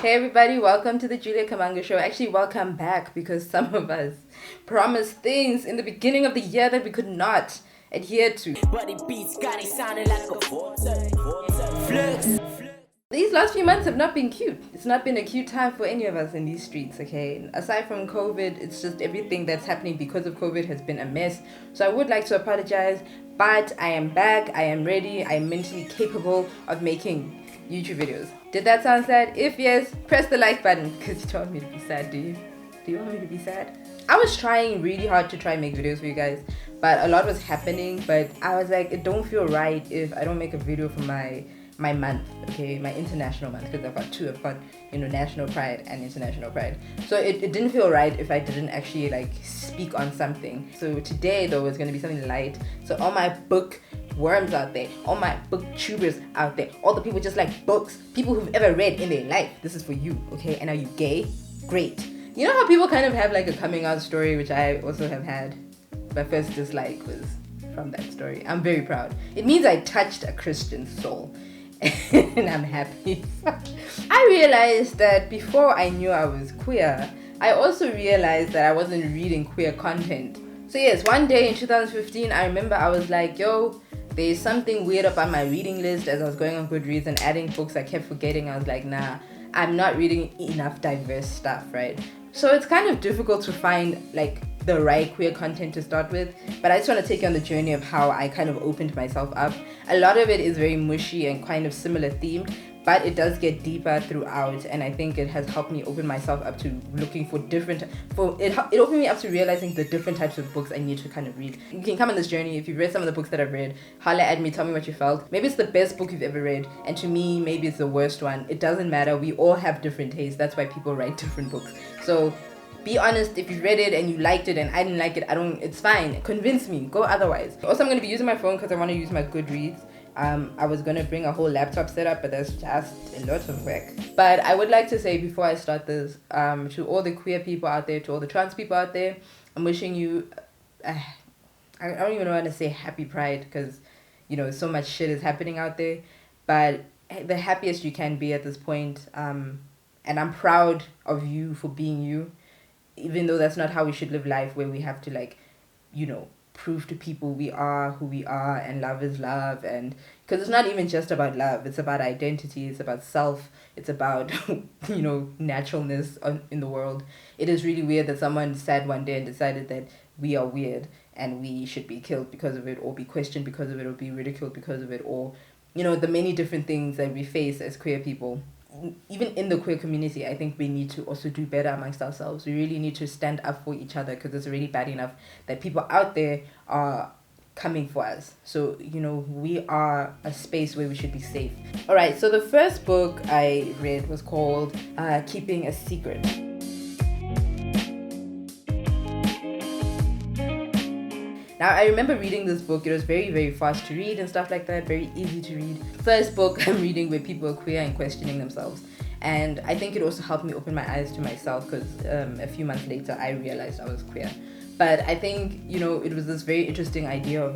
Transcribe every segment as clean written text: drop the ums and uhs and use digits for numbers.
Hey everybody, welcome to the Julia Kamanga Show. Actually, welcome back because some of us promised things in the beginning of the year that we could not adhere to. But it beats got it sounding like a flex. These last few months have not been cute. It's not been a cute time for any of us in these streets, okay? Aside from COVID, it's just everything that's happening because of COVID has been a mess. So I would like to apologize, but I am back, I am ready, I am mentally capable of making YouTube videos. Did that sound sad? If yes, press the like button because you don't want me to be sad, do you? Do you want me to be sad? I was trying really hard to try and make videos for you guys, but a lot was happening. But I was like, it don't feel right if I don't make a video for my month, okay, my international month, because I've got two. I've got, National Pride and International Pride. So it didn't feel right if I didn't actually like speak on something. So today though is going to be something light. So all my book worms out there, all my booktubers out there, all the people just like books, people who've ever read in their life, this is for you, okay? And are you gay? Great. You know how people kind of have like a coming out story, which I also have had. My first dislike was from that story. I'm very proud. It means I touched a Christian soul. And I'm happy. I realized that before I knew I was queer, I also realized that I wasn't reading queer content. So yes, one day in 2015, I remember I was like, yo, there's something weird about my reading list. As I was going on Goodreads and adding books, I kept forgetting. I was like, nah, I'm not reading enough diverse stuff, right? So it's kind of difficult to find like the right queer content to start with, but I just want to take you on the journey of how I kind of opened myself up. A lot of it is very mushy and kind of similar themed, but it does get deeper throughout, and I think it has helped me open myself up to looking for it opened me up to realizing the different types of books I need to kind of read. You can come on this journey. If you've read some of the books that I've read, holla at me, tell me what you felt. Maybe it's the best book you've ever read, and to me maybe it's the worst one. It doesn't matter. We all have different tastes. That's why people write different books. So be honest. If you read it and you liked it and I didn't like it, it's fine. Convince me. Go otherwise. Also, I'm going to be using my phone because I want to use my Goodreads. I was going to bring a whole laptop setup, but that's just a lot of work. But I would like to say before I start this, to all the queer people out there, to all the trans people out there, I'm wishing you, I don't even want to say happy Pride because, so much shit is happening out there. But the happiest you can be at this point. And I'm proud of you for being you. Even though that's not how we should live life, where we have to prove to people we are who we are and love is love. And because it's not even just about love, it's about identity, it's about self, it's about naturalness in the world. It is really weird that someone sat one day and decided that we are weird and we should be killed because of it, or be questioned because of it, or be ridiculed because of it, or the many different things that we face as queer people. Even in the queer community, I think we need to also do better amongst ourselves. We really need to stand up for each other because it's really bad enough that people out there are coming for us. So, we are a space where we should be safe. All right, so the first book I read was called Keeping a Secret. Now, I remember reading this book. It was very, very fast to read and stuff like that, very easy to read. First book I'm reading where people are queer and questioning themselves. And I think it also helped me open my eyes to myself because a few months later, I realized I was queer. But I think, it was this very interesting idea of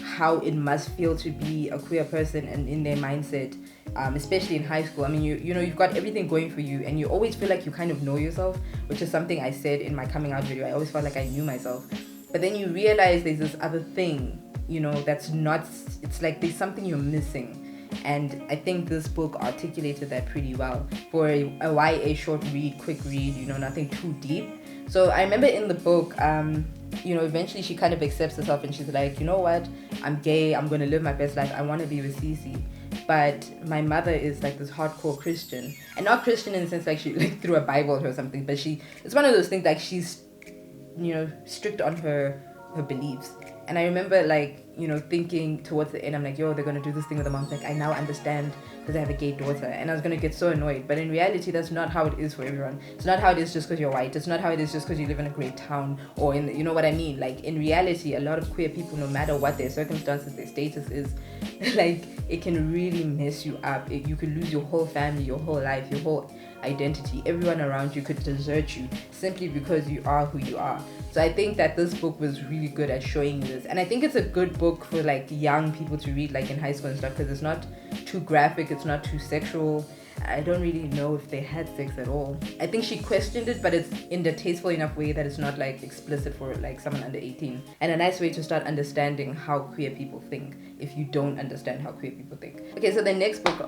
how it must feel to be a queer person and in their mindset, especially in high school. I mean, you've got everything going for you and you always feel like you kind of know yourself, which is something I said in my coming out video. I always felt like I knew myself. But then you realize there's this other thing, that's not, it's like there's something you're missing. And I think this book articulated that pretty well. For a YA short read, quick read, nothing too deep. So I remember in the book, eventually she kind of accepts herself and she's like, you know what, I'm gay, I'm going to live my best life, I want to be with Cece. But my mother is like this hardcore Christian. And not Christian in the sense like she like threw a Bible at her or something, but it's one of those things like she's strict on her beliefs. And I remember thinking towards the end, I'm like, yo, they're gonna do this thing with the mom. Like, I now understand because I have a gay daughter. And I was gonna get so annoyed. But in reality, that's not how it is for everyone. It's not how it is just because you're white. It's not how it is just because you live in a great town or you know what I mean? Like, in reality, a lot of queer people, no matter what their circumstances, their status is, like, it can really mess you up. You could lose your whole family, your whole life, your whole identity. Everyone around you could desert you simply because you are who you are. So I think that this book was really good at showing you this. And I think it's a good book for young people to read in high school and stuff because it's not too graphic, it's not too sexual. I don't really know if they had sex at all. I think she questioned it, but it's in the tasteful enough way that it's not like explicit for like someone under 18. And a nice way to start understanding how queer people think if you don't understand how queer people think. Okay, so the next book,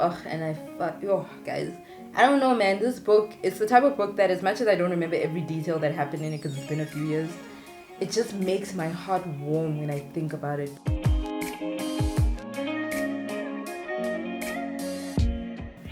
guys, I don't know, man. This book, it's the type of book that as much as I don't remember every detail that happened in it because it's been a few years, it just makes my heart warm when I think about it.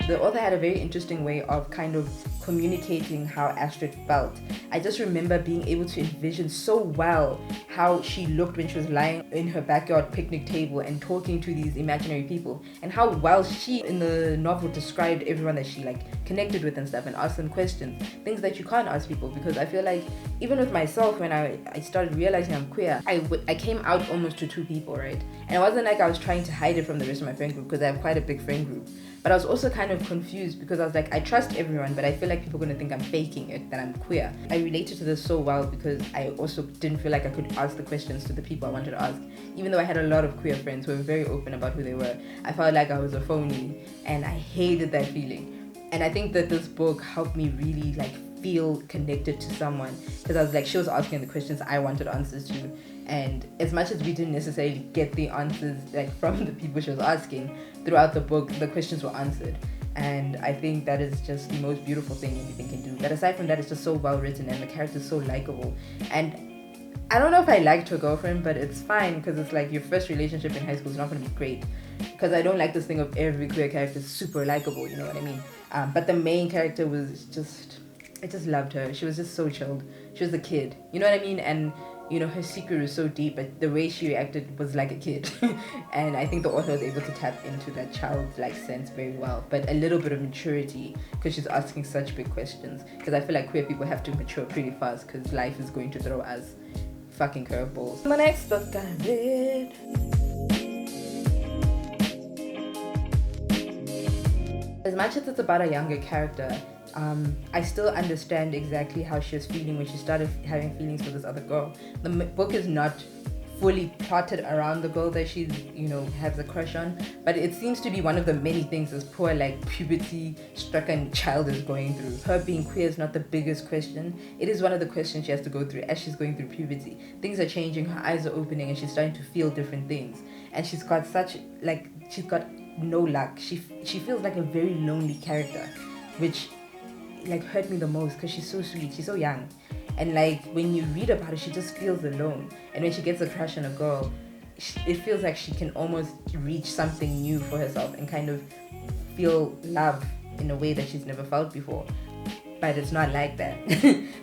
The author had a very interesting way of kind of communicating how Astrid felt. I just remember being able to envision so well how she looked when she was lying in her backyard picnic table and talking to these imaginary people, and how well she in the novel described everyone that she like connected with and stuff, and asked them questions, things that you can't ask people. Because I feel like even with myself, when I started realizing I'm queer, I came out almost to 2 people, right? And it wasn't like I was trying to hide it from the rest of my friend group, because I have quite a big friend group. But I was also kind of confused because I was like, I trust everyone, but I feel like people are going to think I'm faking it, that I'm queer. I related to this so well because I also didn't feel like I could ask the questions to the people I wanted to ask. Even though I had a lot of queer friends who were very open about who they were, I felt like I was a phony, and I hated that feeling. And I think that this book helped me really like feel connected to someone, because I was like, she was asking the questions I wanted answers to. And as much as we didn't necessarily get the answers like from the people she was asking, throughout the book the questions were answered. And I think that is just the most beautiful thing anything can do. But aside from that, it's just so well written and the character's so likable. And I don't know if I liked her girlfriend, but it's fine, because it's like your first relationship in high school is not going to be great, because I don't like this thing of every queer character is super likable, you know what I mean? But the main character was just, I just loved her. She was just so chilled. She was a kid, you know what I mean? And you know, her secret was so deep, but the way she reacted was like a kid. And I think the author was able to tap into that childlike sense very well, but a little bit of maturity, because she's asking such big questions. Because I feel like queer people have to mature pretty fast, because life is going to throw us fucking curveballs. My next book I read, as much as it's about a younger character, I still understand exactly how she was feeling when she started having feelings for this other girl. The book is not fully plotted around the girl that she's, you know, has a crush on, but it seems to be one of the many things this poor like puberty stricken child is going through. Her being queer is not the biggest question. It is one of the questions she has to go through as she's going through puberty. Things are changing, her eyes are opening, and she's starting to feel different things. And she's got she's got no luck. She feels like a very lonely character, which like hurt me the most, because she's so sweet, she's so young, and like when you read about her, she just feels alone. And when she gets a crush on a girl, it feels like she can almost reach something new for herself and kind of feel love in a way that she's never felt before. But it's not like that.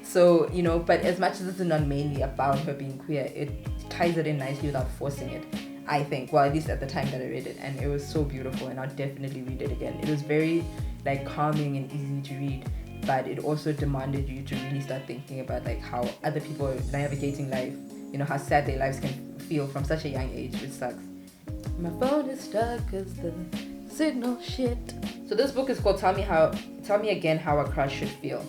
So, you know, but as much as this is not mainly about her being queer, it ties it in nicely without forcing it, I think. Well, at least at the time that I read it, and it was so beautiful, and I'll definitely read it again. It was very like calming and easy to read, but it also demanded you to really start thinking about like how other people are navigating life, you know, how sad their lives can feel from such a young age, which sucks. My phone is stuck cause the signal shit. So this book is called Tell Me Again How a Crush Should Feel.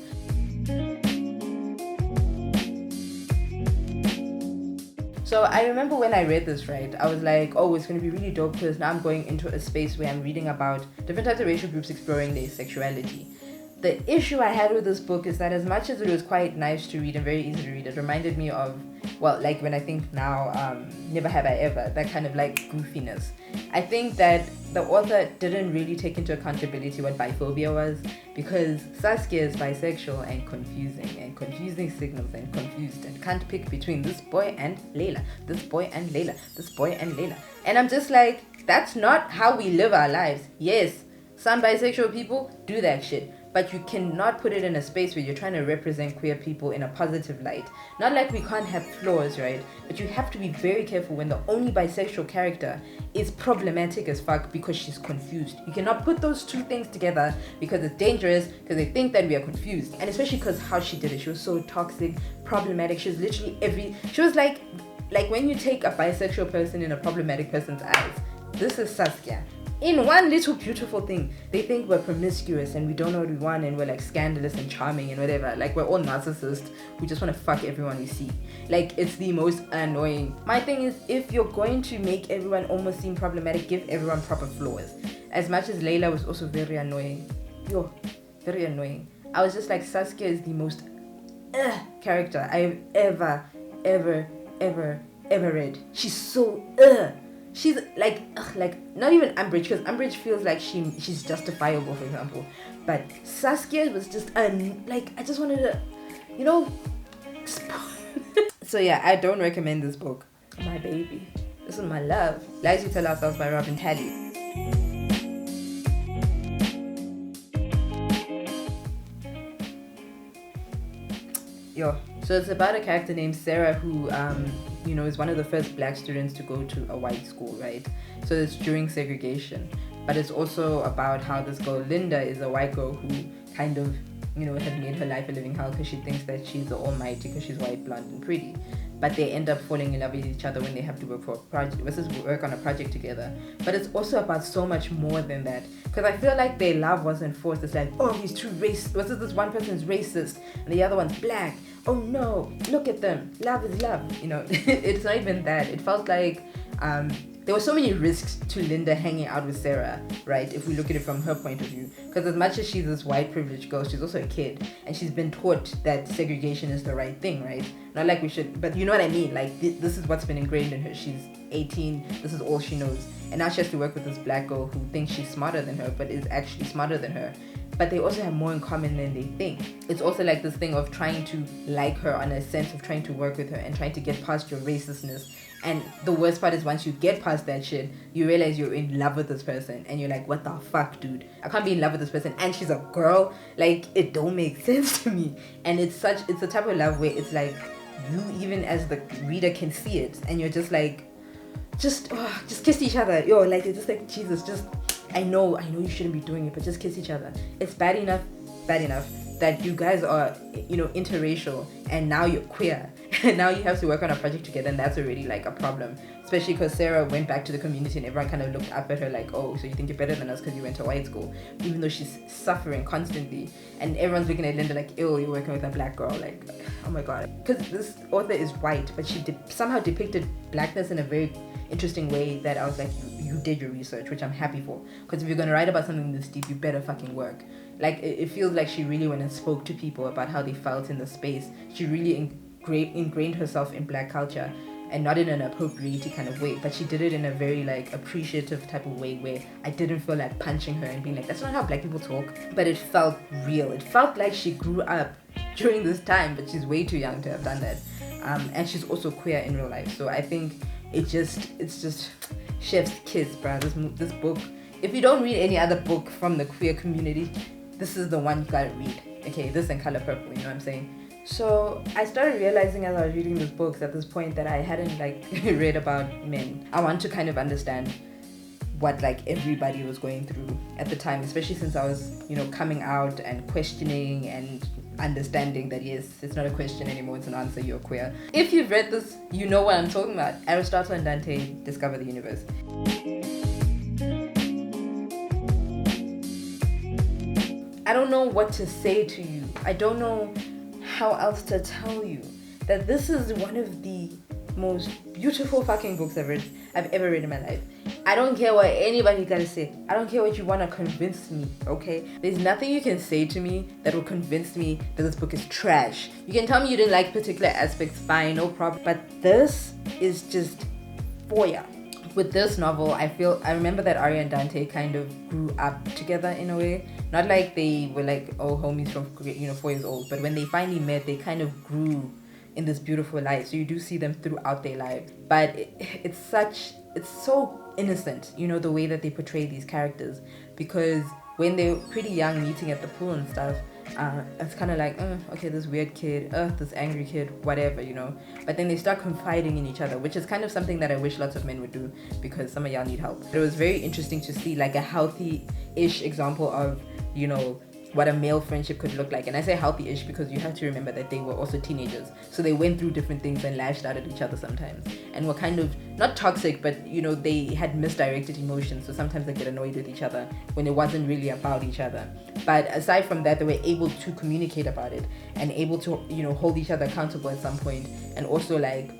So I remember when I read this, right, I was like, oh, it's going to be really dope, because now I'm going into a space where I'm reading about different types of racial groups exploring their sexuality. The issue I had with this book is that as much as it was quite nice to read and very easy to read, it reminded me of, well, like when I think now, Never Have I Ever, that kind of like goofiness. I think that the author didn't really take into accountability what biphobia was, because Saskia is bisexual and confusing signals and confused and can't pick between this boy and Layla, this boy and Layla, this boy and Layla. And I'm just like, that's not how we live our lives. Yes, some bisexual people do that shit, but you cannot put it in a space where you're trying to represent queer people in a positive light. Not like we can't have flaws, right? But you have to be very careful when the only bisexual character is problematic as fuck because she's confused. You cannot put those two things together, because it's dangerous, because they think that we are confused. And especially because how she did it, she was so toxic, problematic. She was literally she was like when you take a bisexual person in a problematic person's eyes, this is Saskia. In one little beautiful thing, they think we're promiscuous and we don't know what we want, and we're like scandalous and charming and whatever. Like we're all narcissists who just want to fuck everyone we see. Like it's the most annoying. My thing is, if you're going to make everyone almost seem problematic, give everyone proper flaws. As much as Layla was also very annoying, yo, very annoying. I was just like, Saskia is the most character I've ever read. She's so she's like not even Umbridge, because Umbridge feels like she's justifiable, for example, but Saskia was just like, I just wanted to, you know. So yeah, I don't recommend this book. My baby, this is my love. Lies We Tell Ourselves by Robin Talley. So it's about a character named Sarah who is one of the first black students to go to a white school, right? So it's during segregation, but it's also about how this girl Linda is a white girl who kind of has made her life a living hell because she thinks that she's the almighty because she's white, blonde and pretty, but they end up falling in love with each other when they have to work for a project versus work on a project together. But it's also about so much more than that, because I feel like their love wasn't forced. It's like, oh, he's too racist, versus this one person's racist and the other one's black, oh no, look at them, love is love, it's not even that. It felt like there were so many risks to Linda hanging out with Sarah, right? If we look at it from her point of view, because as much as she's this white privileged girl, she's also a kid, and she's been taught that segregation is the right thing, right? Not like we should, but you know what I mean? Like this is what's been ingrained in her. She's 18, this is all she knows, and now she has to work with this black girl who thinks she's smarter than her, but is actually smarter than her. But they also have more in common than they think. It's also like this thing of trying to like her, on a sense of trying to work with her and trying to get past your racistness. And the worst part is, once you get past that shit, you realize you're in love with this person and you're like, what the fuck, dude? I can't be in love with this person and she's a girl. Like, it don't make sense to me. And it's a type of love where it's like, you even as the reader can see it, and you're just like, just kiss each other. Like, it's just like, Jesus, just, I know you shouldn't be doing it, but just kiss each other. It's bad enough that you guys are, interracial, and now you're queer, and now you have to work on a project together, and that's already like a problem. Especially because Sarah went back to the community and everyone kind of looked up at her like, oh, so you think you're better than us because you went to white school, even though she's suffering constantly, and everyone's looking at Linda like, ew, you're working with a black girl, like, oh my god. Because this author is white, but she somehow depicted blackness in a very interesting way that I was like, you did your research, which I'm happy for, because if you're going to write about something this deep, you better fucking work. Like, it feels like she really went and spoke to people about how they felt in the space. She really ingrained herself in black culture, and not in an appropriate kind of way, but she did it in a very like appreciative type of way where I didn't feel like punching her and being like, that's not how black people talk, but it felt real. It felt like she grew up during this time, but she's way too young to have done that. And she's also queer in real life, so I think it's just chef's kiss, bruh. This book, if you don't read any other book from the queer community, this is the one you gotta read. Okay, this and Color Purple, you know what I'm saying? So I started realizing as I was reading these books at this point that I hadn't like read about men. I want to kind of understand what like everybody was going through at the time, especially since I was, coming out and questioning and understanding that yes, it's not a question anymore, it's an answer, you're queer. If you've read this, you know what I'm talking about. Aristotle and Dante discover the universe. I don't know what to say to you. I don't know how else to tell you that this is one of the most beautiful fucking books I've ever read in my life. I don't care what anybody gotta say. I don't care what you want to convince me, okay? There's nothing you can say to me that will convince me that this book is trash. You can tell me you didn't like particular aspects, fine, no problem. But this is just for ya. With this novel, I remember that Arya and Dante kind of grew up together in a way. Not like they were like, oh, homies from 4 years old, but when they finally met, they kind of grew in this beautiful life. So you do see them throughout their lives. But it's so innocent, the way that they portray these characters. Because when they're pretty young, meeting at the pool and stuff, it's kind of like, okay, this weird kid, this angry kid, whatever, But then they start confiding in each other, which is kind of something that I wish lots of men would do, because some of y'all need help. It was very interesting to see like a healthy-ish example of, what a male friendship could look like. And I say healthy-ish because you have to remember that they were also teenagers. So they went through different things and lashed out at each other sometimes. And were kind of, not toxic, but, they had misdirected emotions. So sometimes they get annoyed with each other when it wasn't really about each other. But aside from that, they were able to communicate about it and able to, hold each other accountable at some point. And also like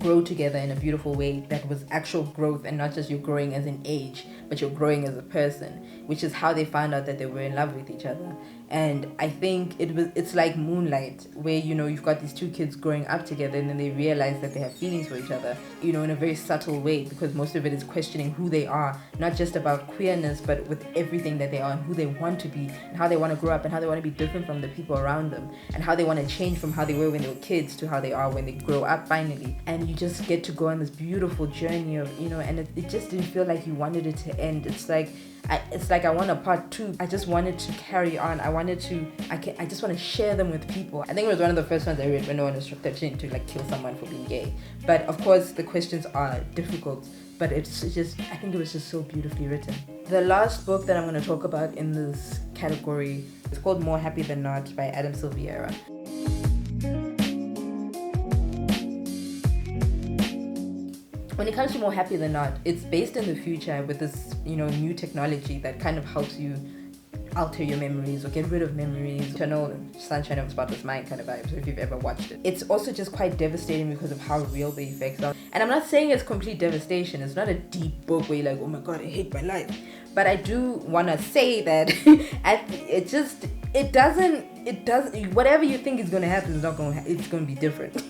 grow together in a beautiful way that was actual growth, and not just you're growing as an age, but you're growing as a person, which is how they found out that they were in love with each other. And I think it's like Moonlight, where, you know, you've got these two kids growing up together, and then they realize that they have feelings for each other, you know, in a very subtle way, because most of it is questioning who they are, not just about queerness, but with everything that they are and who they want to be and how they want to grow up and how they want to be different from the people around them, and how they want to change from how they were when they were kids to how they are when they grow up finally. And you just get to go on this beautiful journey of, you know, and it just didn't feel like you wanted it to end. It's like I want a part 2. I just wanted to carry on. I just want to share them with people. I think it was one of the first ones I read when no one was threatening to like kill someone for being gay. But of course the questions are difficult, but it's just, I think it was just so beautifully written. The last book that I'm going to talk about in this category is called More Happy Than Not by Adam Silveira. When it comes to More Happy Than Not, it's based in the future with this, you know, new technology that kind of helps you alter your memories or get rid of memories. Eternal Sunshine of a Spotless Mind kind of vibes, if you've ever watched it. It's also just quite devastating because of how real the effects are. And I'm not saying it's complete devastation. It's not a deep book where you're like, oh my god, I hate my life. But I do want to say that it doesn't, whatever you think is going to happen it's going to be different.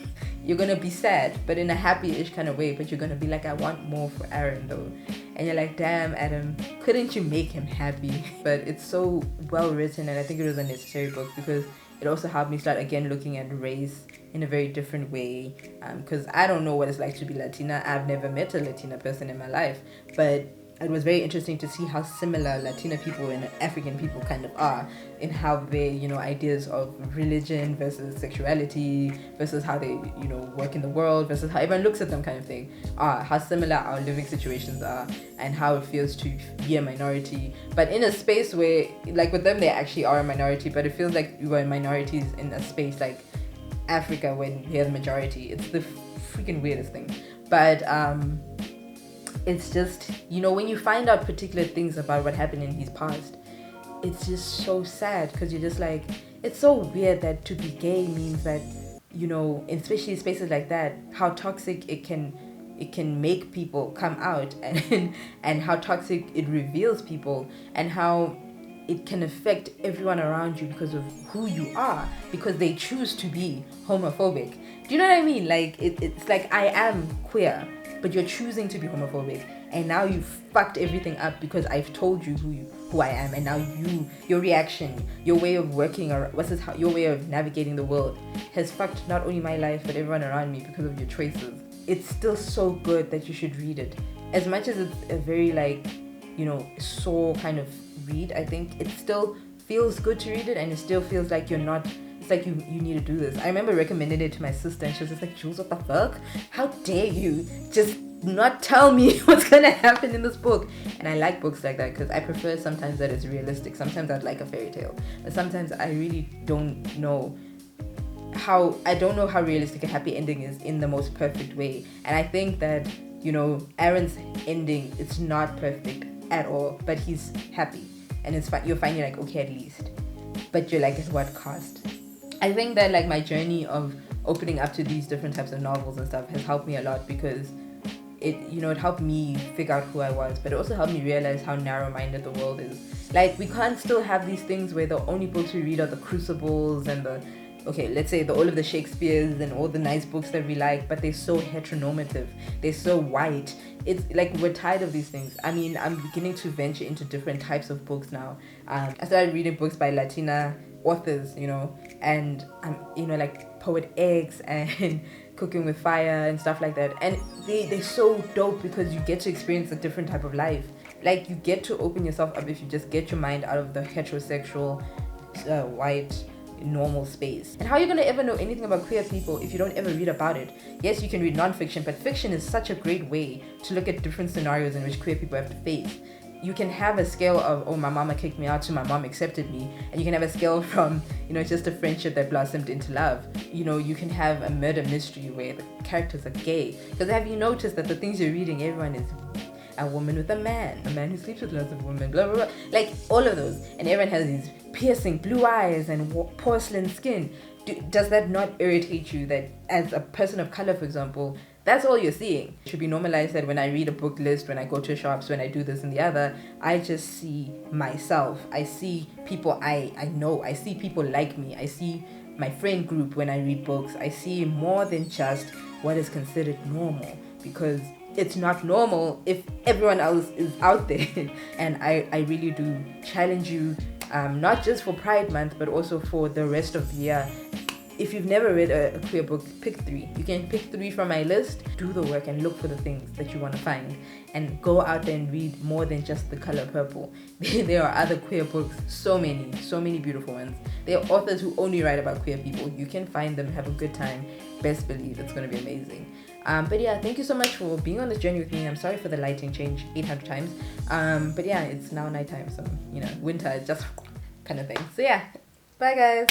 You're going to be sad, but in a happy-ish kind of way, but you're going to be like, I want more for Aaron though. And you're like, damn, Adam, couldn't you make him happy? But it's so well written, and I think it was a necessary book because it also helped me start again looking at race in a very different way. Because I don't know what it's like to be Latina. I've never met a Latina person in my life, but it was very interesting to see how similar Latina people and African people kind of are in how they, you know, ideas of religion versus sexuality versus how they, you know, work in the world versus how everyone looks at them kind of thing are, how similar our living situations are, and how it feels to be a minority, but in a space where, like with them, they actually are a minority, but it feels like we were minorities in a space like Africa when we're the majority. It's the freaking weirdest thing. But it's just, you know, when you find out particular things about what happened in his past, it's just so sad, because you're just like, it's so weird that to be gay means that, you know, especially spaces like that, how toxic it can make people come out, and how toxic it reveals people, and how it can affect everyone around you because of who you are, because they choose to be homophobic. Do you know what I mean? Like it's like, I am queer, but you're choosing to be homophobic, and now you've fucked everything up because I've told you who I am, and now your reaction, your way of working, or your way of navigating the world has fucked not only my life but everyone around me because of your choices. It's still so good that you should read it. As much as it's a very, like, you know, sore kind of read, I think it still feels good to read it, and it still feels like you're not, it's like you need to do this. I remember recommending it to my sister, and she was just like, Jules, what the fuck? How dare you just not tell me what's gonna happen in this book? And I like books like that because I prefer sometimes that it's realistic. Sometimes I'd like a fairy tale, but sometimes I really don't know how realistic a happy ending is in the most perfect way. And I think that, you know, Aaron's ending, it's not perfect at all, but he's happy, and it's fine. You're finding like, okay, at least, but you're like, at what cost? I think that, like, my journey of opening up to these different types of novels and stuff has helped me a lot, because it helped me figure out who I was, but it also helped me realize how narrow-minded the world is. Like, we can't still have these things where the only books we read are the Crucibles and let's say all of the Shakespeares and all the nice books that we like, but they're so heteronormative, they're so white. It's like, we're tired of these things. I mean, I'm beginning to venture into different types of books now. I started reading books by Latina authors, you know, and like Poet X and Cooking with Fire and stuff like that, and they're so dope because you get to experience a different type of life. Like, you get to open yourself up if you just get your mind out of the heterosexual white normal space. And how are you going to ever know anything about queer people if you don't ever read about it? Yes, you can read non-fiction, but fiction is such a great way to look at different scenarios in which queer people have to face. You can have a scale of, oh, my mama kicked me out, to my mom accepted me, and you can have a scale from, you know, just a friendship that blossomed into love. You know, you can have a murder mystery where the characters are gay. Because have you noticed that the things you're reading, everyone is a woman with a man who sleeps with lots of women, blah blah blah, like all of those, and everyone has these piercing blue eyes and porcelain skin. Does that not irritate you that, as a person of color, for example, That's all you're seeing. It should be normalized that when I read a book list, when I go to shops, when I do this and the other, I just see myself. I see people I know. I see people like me. I see my friend group when I read books. I see more than just what is considered normal, because it's not normal if everyone else is out there. And I really do challenge you, not just for Pride Month, but also for the rest of the year. If you've never read a queer book, pick 3. You can pick 3 from my list, do the work and look for the things that you want to find, and go out there and read more than just The Color Purple. There are other queer books, so many beautiful ones. There are authors who only write about queer people. You can find them, have a good time. Best believe it's going to be amazing. But yeah, thank you so much for being on this journey with me. I'm sorry for the lighting change 800 times. But yeah, it's now nighttime, so winter just kind of thing. So yeah, bye guys.